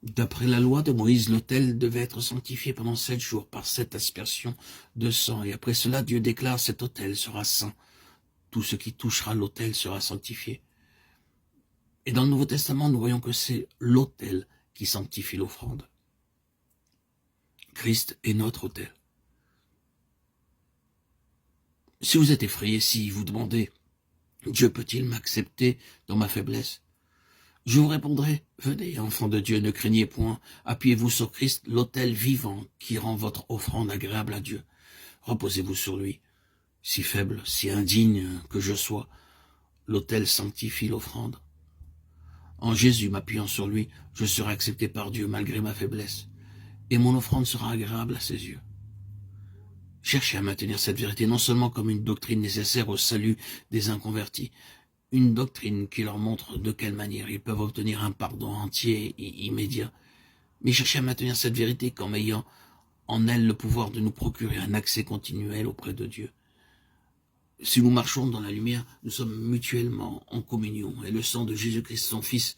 D'après la loi de Moïse, l'autel devait être sanctifié pendant 7 jours par 7 aspersions de sang. Et après cela, Dieu déclare, cet autel sera saint. Tout ce qui touchera l'autel sera sanctifié. Et dans le Nouveau Testament, nous voyons que c'est l'autel qui sanctifie l'offrande. Christ est notre autel. Si vous êtes effrayé, si vous demandez, Dieu peut-il m'accepter dans ma faiblesse? Je vous répondrai, venez, enfants de Dieu, ne craignez point, appuyez-vous sur Christ, l'autel vivant qui rend votre offrande agréable à Dieu. Reposez-vous sur lui. Si faible, si indigne que je sois, l'autel sanctifie l'offrande. En Jésus, m'appuyant sur lui, je serai accepté par Dieu malgré ma faiblesse, et mon offrande sera agréable à ses yeux. Cherchez à maintenir cette vérité non seulement comme une doctrine nécessaire au salut des inconvertis, une doctrine qui leur montre de quelle manière ils peuvent obtenir un pardon entier et immédiat, mais cherchez à maintenir cette vérité comme ayant en elle le pouvoir de nous procurer un accès continuel auprès de Dieu. Si nous marchons dans la lumière, nous sommes mutuellement en communion, et le sang de Jésus-Christ, son Fils,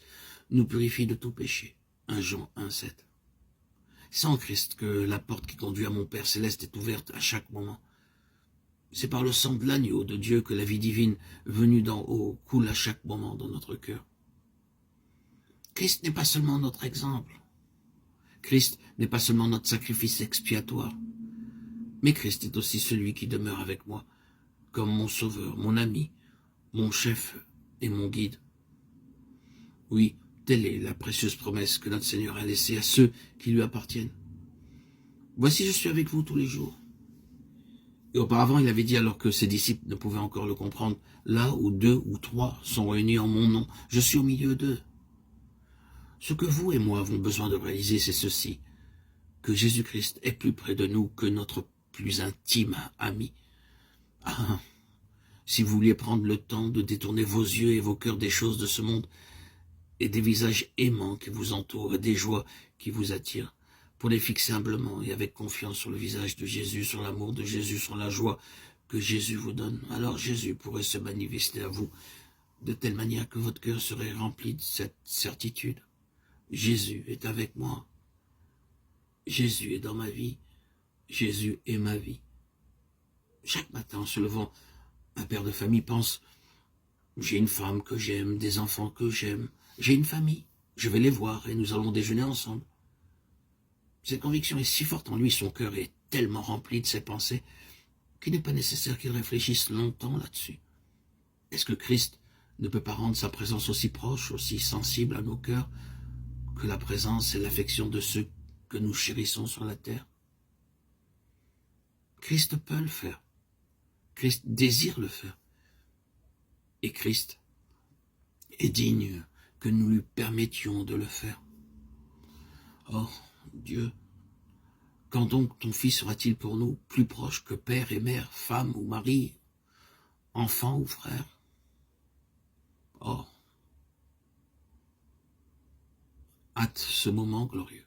nous purifie de tout péché. 1 Jean 1,7. C'est en Christ que la porte qui conduit à mon Père céleste est ouverte à chaque moment. C'est par le sang de l'agneau de Dieu que la vie divine venue d'en haut coule à chaque moment dans notre cœur. Christ n'est pas seulement notre exemple. Christ n'est pas seulement notre sacrifice expiatoire. Mais Christ est aussi celui qui demeure avec moi, comme mon sauveur, mon ami, mon chef et mon guide. Oui, telle est la précieuse promesse que notre Seigneur a laissée à ceux qui lui appartiennent. Voici, je suis avec vous tous les jours. Et auparavant, il avait dit, alors que ses disciples ne pouvaient encore le comprendre, là où 2 ou 3 sont réunis en mon nom, je suis au milieu d'eux. Ce que vous et moi avons besoin de réaliser, c'est ceci, que Jésus-Christ est plus près de nous que notre plus intime ami. Ah, si vous vouliez prendre le temps de détourner vos yeux et vos cœurs des choses de ce monde, et des visages aimants qui vous entourent, et des joies qui vous attirent, pour les fixer humblement et avec confiance sur le visage de Jésus, sur l'amour de Jésus, sur la joie que Jésus vous donne, alors Jésus pourrait se manifester à vous de telle manière que votre cœur serait rempli de cette certitude. Jésus est avec moi. Jésus est dans ma vie. Jésus est ma vie. Chaque matin, en se levant, un père de famille pense, j'ai une femme que j'aime, des enfants que j'aime, j'ai une famille, je vais les voir et nous allons déjeuner ensemble. Cette conviction est si forte en lui, son cœur est tellement rempli de ses pensées, qu'il n'est pas nécessaire qu'il réfléchisse longtemps là-dessus. Est-ce que Christ ne peut pas rendre sa présence aussi proche, aussi sensible à nos cœurs, que la présence et l'affection de ceux que nous chérissons sur la terre? Christ peut le faire. Christ désire le faire. Et Christ est digne que nous lui permettions de le faire. Oh, Dieu, quand donc ton Fils sera-t-il pour nous plus proche que père et mère, femme ou mari, enfant ou frère? Oh, hâte ce moment glorieux.